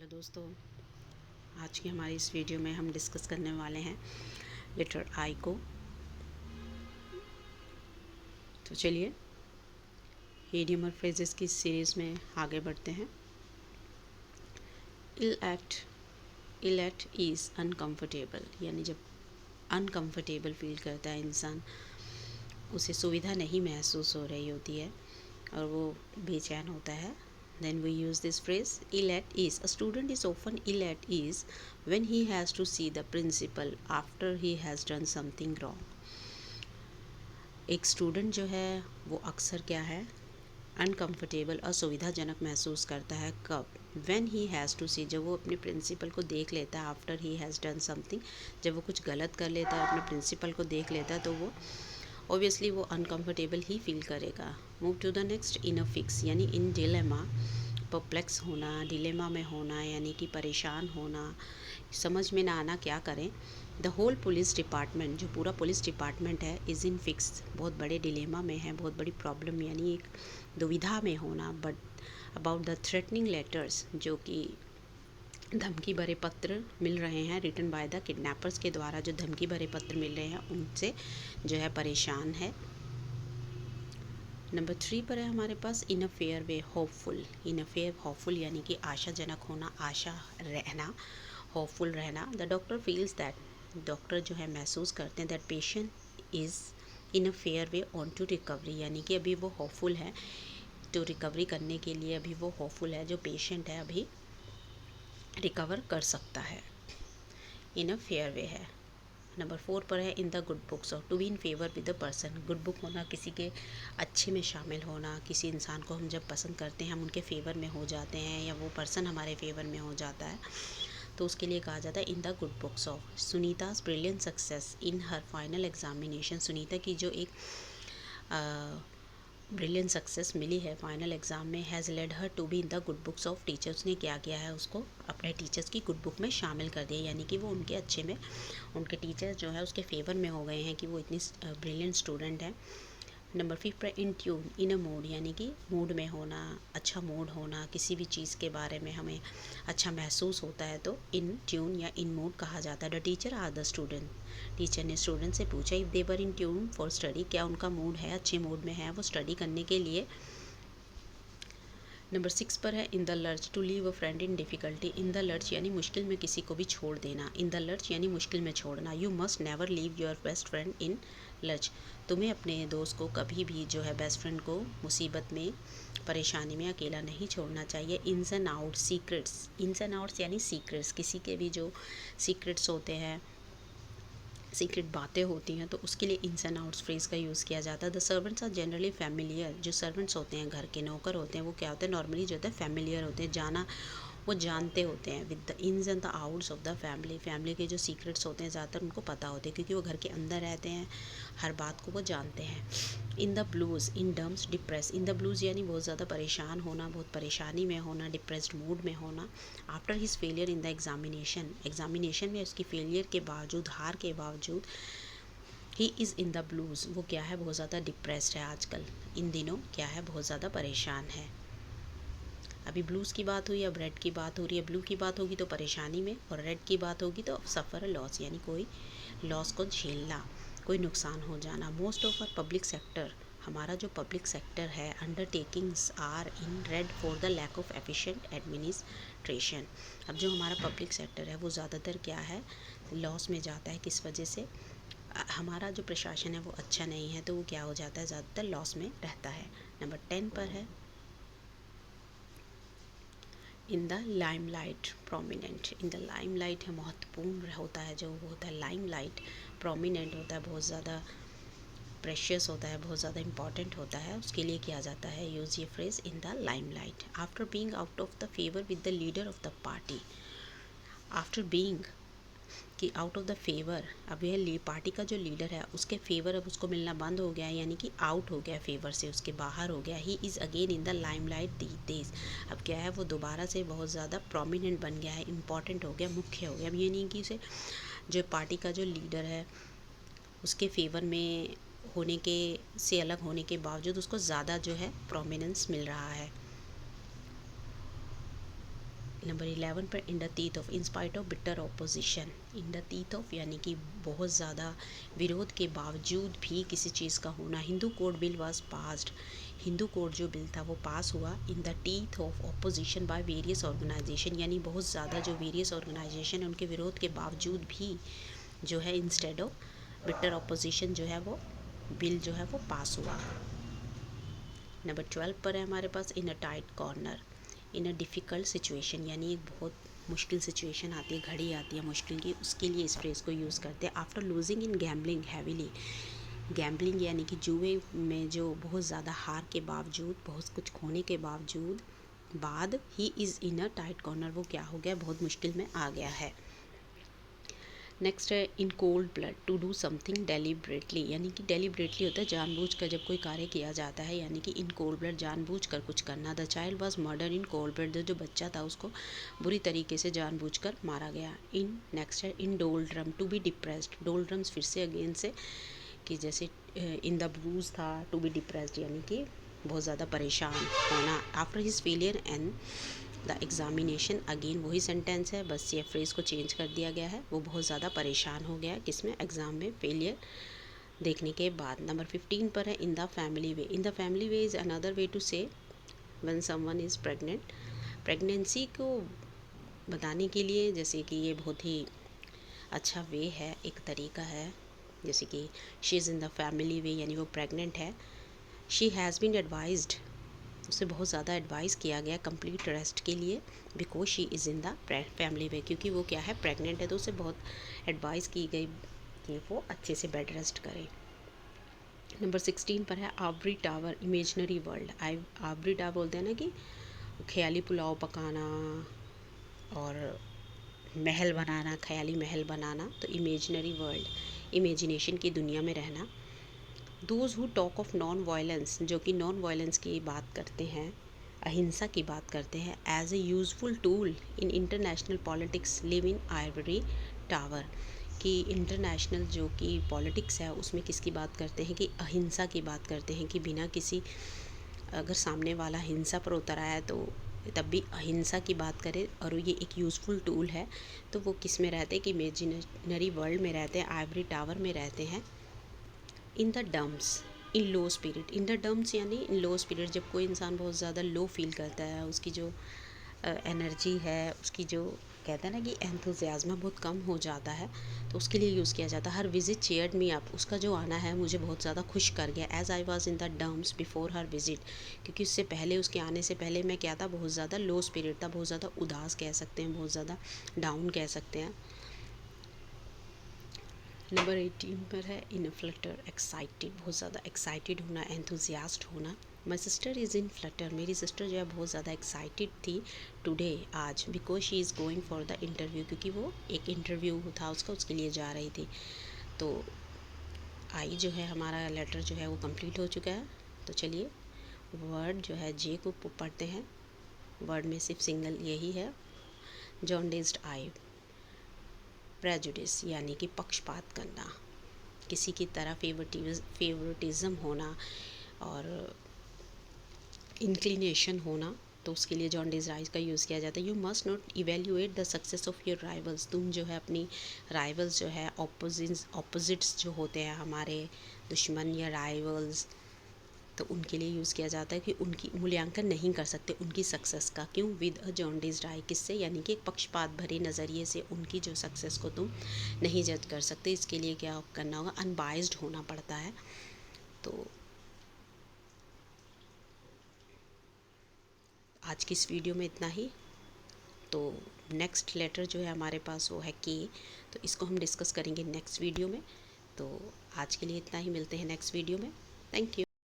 Hello दोस्तों, आज की हमारी इस वीडियो में हम डिस्कस करने वाले हैं लेटर आई को। तो चलिए इडियम और फ्रेजेस की सीरीज़ में आगे बढ़ते हैं। इल एट इज़ अनकम्फर्टेबल, यानी जब अनकम्फर्टेबल फील करता है इंसान, उसे सुविधा नहीं महसूस हो रही होती है और वो बेचैन होता है, then we use this phrase ill at ease. A student is often ill at ease when he has to see the principal after he has done something wrong. एक स्टूडेंट जो है वो अक्सर क्या है, अनकम्फर्टेबल, असुविधाजनक महसूस करता है। कब? when he has to see, जब वो अपने प्रिंसिपल को देख लेता है, after he has done something, जब वो कुछ गलत कर लेता है, अपने प्रिंसिपल को देख लेता है, तो वो ऑब्वियसली वो अनकम्फर्टेबल ही फील करेगा। Move to the next, in a fix, यानी इन डिलेमा, परप्लेक्स होना, डिलेमा में होना यानी कि परेशान होना, समझ में ना आना क्या करें। द होल पुलिस डिपार्टमेंट, जो पूरा पुलिस डिपार्टमेंट है, इज़ इन फिक्स, बहुत बड़े डिलेमा में है, बहुत बड़ी प्रॉब्लम यानी एक दुविधा में होना। But about the threatening letters, जो कि धमकी भरे पत्र मिल रहे हैं, रिटन बाय द किडनैपर्स के द्वारा जो धमकी भरे पत्र मिल रहे हैं, उनसे जो है परेशान है। नंबर 3 पर है हमारे पास in a fair way hopeful. In a fair hopeful यानी कि आशाजनक होना, आशा रहना, होपफुल रहना। The doctor feels that, doctor जो है महसूस करते हैं, that patient is in a fair way on to recovery, यानी कि अभी वो होपफुल है टू रिकवरी करने के लिए, अभी वो होपफुल है, जो पेशेंट है अभी रिकवर कर सकता है, इन अ फेयर वे है। नंबर 4 पर है इन द गुड बुक्स, और to be in favour with the person. Good book होना, किसी के अच्छे में शामिल होना, किसी इंसान को हम जब पसंद करते हैं, हम उनके फेवर में हो जाते हैं, या वो पर्सन हमारे फेवर में हो जाता है, तो उसके लिए कहा जाता है in the good books of. Sunita's brilliant success in her final examination, Sunita की जो एक ब्रिलियंट सक्सेस मिली है फाइनल एग्ज़ाम में, has led her to be in the good books of teachers, ने क्या किया है, उसको अपने टीचर्स की गुड बुक में शामिल कर दिया, यानी कि वो उनके अच्छे में, उनके टीचर्स जो है उसके फेवर में हो गए हैं कि वो इतनी ब्रिलियंट स्टूडेंट है। नंबर 5 पर in tune in a mood, यानी कि मूड में होना, अच्छा मूड होना, किसी भी चीज़ के बारे में हमें अच्छा महसूस होता है तो इन ट्यून या इन मूड कहा जाता है। The teacher are the student, teacher ने स्टूडेंट से पूछा if they were in tune for study, क्या उनका मूड है, अच्छे मूड में है वो स्टडी करने के लिए। नंबर 6 पर है in the lurch, to leave a friend in difficulty. In the lurch यानी मुश्किल में किसी को भी छोड़ देना, इन द लर्च यानी मुश्किल में छोड़ना। You must never leave your best friend in lurch, तुम्हें अपने दोस्त को कभी भी जो है बेस्ट फ्रेंड को मुसीबत में, परेशानी में अकेला नहीं छोड़ना चाहिए। Ins and out secrets, ins and outs यानी सीक्रेट्स, किसी के भी जो सीक्रेट्स होते हैं, सीक्रेट बातें होती हैं, तो उसके लिए इन्स एंड आउट्स फ्रेज़ का यूज़ किया जाता है। The servants are generally familiar, जो सर्वेंट्स होते हैं, घर के नौकर होते हैं, वो क्या होते हैं, नॉर्मली जो होता है फैमिलियर होते हैं, जाना, वो जानते होते हैं। With the ins and the outs of the family, family के जो सीक्रेट्स होते हैं ज़्यादातर उनको पता होते हैं, क्योंकि वो घर के अंदर रहते हैं, हर बात को वो जानते हैं। In the blues, in dumps depress, in the blues यानी बहुत ज़्यादा परेशान होना, बहुत परेशानी में होना, डिप्रेस्ड मूड में होना। After his failure in the examination, examination में उसकी फेलियर के बावजूद, हार के बावजूद, he is in the blues, वो क्या है, बहुत ज़्यादा डिप्रेस्ड है आजकल, इन दिनों क्या है, बहुत ज़्यादा परेशान है। अभी ब्लूज़ की बात हुई, अब रेड की बात हो रही है। ब्लू की बात होगी तो परेशानी में, और रेड की बात होगी तो सफ़र लॉस, यानी कोई लॉस को झेलना, कोई नुकसान हो जाना। Most of our public sector, हमारा जो पब्लिक सेक्टर है, undertakings are in red for the lack of efficient administration. अब जो हमारा पब्लिक सेक्टर है वो ज़्यादातर क्या है, लॉस में जाता है। किस वजह से? हमारा जो प्रशासन है वो अच्छा नहीं है, तो वो क्या हो जाता है, ज़्यादातर लॉस में रहता है। नंबर 10 पर है in the lime light prominent. In the lime light है, महत्वपूर्ण होता है, जो वो होता है लाइम लाइट, प्रोमिनेंट होता है, बहुत ज़्यादा प्रेशियस होता है, बहुत ज़्यादा इंपॉर्टेंट होता है, उसके लिए किया जाता है यूज़ ये phrase in the lime light. After being out of the favour with the leader of the party, after being कि आउट ऑफ द फेवर, अब यह पार्टी का जो लीडर है उसके फेवर अब उसको मिलना बंद हो गया है, यानी कि आउट हो गया, फेवर से उसके बाहर हो गया। He is again in the limelight these days, अब क्या है, वो दोबारा से बहुत ज़्यादा प्रोमिनेंट बन गया है, इंपॉर्टेंट हो गया, मुख्य हो गया। अब ये नहीं कि उसे, जो पार्टी का जो लीडर है उसके फेवर में होने के से अलग होने के बावजूद उसको ज़्यादा जो है प्रोमिनेंस मिल रहा है। नंबर 11 पर इन the teeth of, in spite of bitter opposition, in the teeth of यानी कि बहुत ज़्यादा विरोध के बावजूद भी किसी चीज़ का होना। Hindu code bill was passed, Hindu code जो बिल था वो पास हुआ in the teeth of opposition by various organisation, यानी बहुत ज़्यादा जो वेरियस ऑर्गेनाइजेशन उनके विरोध के बावजूद भी जो है इंस्टेड ऑफ बिटर ऑपोजिशन जो है वो बिल जो है वो पास हुआ। नंबर 12 पर है हमारे पास in a tight corner, in a difficult situation, यानी एक बहुत मुश्किल सिचुएशन आती है, घड़ी आती है मुश्किल की, उसके लिए इस फ्रेज़ को यूज़ करते हैं। After losing in gambling heavily, gambling यानी कि जुए में जो बहुत ज़्यादा हार के बावजूद, बहुत कुछ खोने के बावजूद बाद he is in a tight corner, वो क्या हो गया, बहुत मुश्किल में आ गया है। नेक्स्ट है in cold blood, to do something deliberately, यानी कि डेलिब्रेटली होता है जानबूझकर जब कोई कार्य किया जाता है, यानी कि इन कोल्ड ब्लड जानबूझकर कुछ करना। The child was murder in cold blood, जो बच्चा था उसको बुरी तरीके से जानबूझकर मारा गया। इन नेक्स्ट है in doldrum, to be depressed, doldrums फिर से अगेन से कि जैसे इन द ब्लूज था, टू बी डिप्रेस्ड यानी कि बहुत ज़्यादा परेशान होना। After his failure and the examination, again वही सेंटेंस है, बस ये फ्रेज़ को चेंज कर दिया गया है। वो बहुत ज़्यादा परेशान हो गया किसमें, एग्ज़ाम में फेलियर देखने के बाद। नंबर 15 पर है in the family way, in the family way is another way to say when someone is pregnant, pregnancy को बताने के लिए जैसे कि ये बहुत ही अच्छा वे है, एक तरीका है, जैसे कि she is in the family way यानी वो प्रेग्नेंट है। शी हैज़ बीन एडवाइज्ड, उसे बहुत ज़्यादा एडवाइस किया गया कंप्लीट रेस्ट के लिए, because she is in the family way, क्योंकि वो क्या है प्रेग्नेंट है, तो उसे बहुत एडवाइस की गई कि वो अच्छे से बेड रेस्ट करे। नंबर 16 पर है Ivory tower, imaginary world. Ivory tower बोलते हैं ना कि ख्याली पुलाव पकाना और महल बनाना, ख्याली महल बनाना, तो इमेजनरी वर्ल्ड, इमेजिनेशन की दुनिया में रहना। Those who talk of non violence, जो कि नॉन वायलेंस की बात करते हैं, अहिंसा की बात करते हैं, as a useful tool in international politics live in ivory tower, कि इंटरनेशनल जो कि पॉलिटिक्स है उसमें किसकी बात करते हैं, कि अहिंसा की बात करते हैं, कि बिना किसी, अगर सामने वाला हिंसा पर उतर आया तो तब भी अहिंसा की बात करें, और ये एक यूज़फुल टूल है, तो वो किस में रहते हैं, कि इमेजिनरी वर्ल्ड में रहते हैं, आइवरी टावर में रहते हैं। इन the dumps, in low spirit, in the dumps यानी इन लो स्पिरिट, जब कोई इंसान बहुत ज़्यादा लो फील करता है, उसकी जो एनर्जी है, उसकी जो कहते हैं ना कि एंथुजियाज्म बहुत कम हो जाता है, तो उसके लिए यूज़ किया जाता है। हर विजिट चेयर्ड मी अप, उसका जो आना है मुझे बहुत ज़्यादा खुश कर गया। As I was in the dumps before her visit, क्योंकि उससे पहले, उसके आने से पहले मैं क्या था, बहुत ज़्यादा लो स्पिरिट था, बहुत ज़्यादा उदास कह सकते हैं, बहुत ज़्यादा डाउन कह सकते हैं। नंबर 18 पर है इन फ्लटर, एक्साइटेड, बहुत ज़्यादा एक्साइटेड होना, एंथुजियास्ट होना। My sister is in Flutter, मेरी सिस्टर जो है बहुत ज़्यादा एक्साइटेड थी टुडे, आज, because she is going for the interview, क्योंकि वो एक इंटरव्यू था उसका, उसके लिए जा रही थी। तो आई जो है हमारा लेटर जो है वो कंप्लीट हो चुका है। तो चलिए वर्ड जो है जे को पढ़ते हैं। वर्ड में सिर्फ सिंगल यही है, जॉन्डिस्ड आई। प्रेजुडिस यानी कि पक्षपात करना, किसी की तरह फेवरेटिज्म होना और इंक्लिनेशन होना, तो उसके लिए जॉन्डिस राइज का यूज़ किया जाता है। You must not evaluate the success of your rivals, तुम जो है अपनी राइवल्स जो है ऑपोजिट्स जो होते हैं हमारे दुश्मन या राइवल्स, तो उनके लिए यूज़ किया जाता है कि उनकी मूल्यांकन नहीं कर सकते उनकी सक्सेस का। क्यों? विद अ जॉन्डिस्ड आई, किससे, यानी कि एक पक्षपात भरे नज़रिए से उनकी जो सक्सेस को तुम नहीं जज कर सकते। इसके लिए क्या करना होगा, अनबाइज्ड होना पड़ता है। तो आज की इस वीडियो में इतना ही। तो नेक्स्ट लेटर जो है हमारे पास वो है के, तो इसको हम डिस्कस करेंगे नेक्स्ट वीडियो में। तो आज के लिए इतना ही, मिलते हैं नेक्स्ट वीडियो में। Thank you.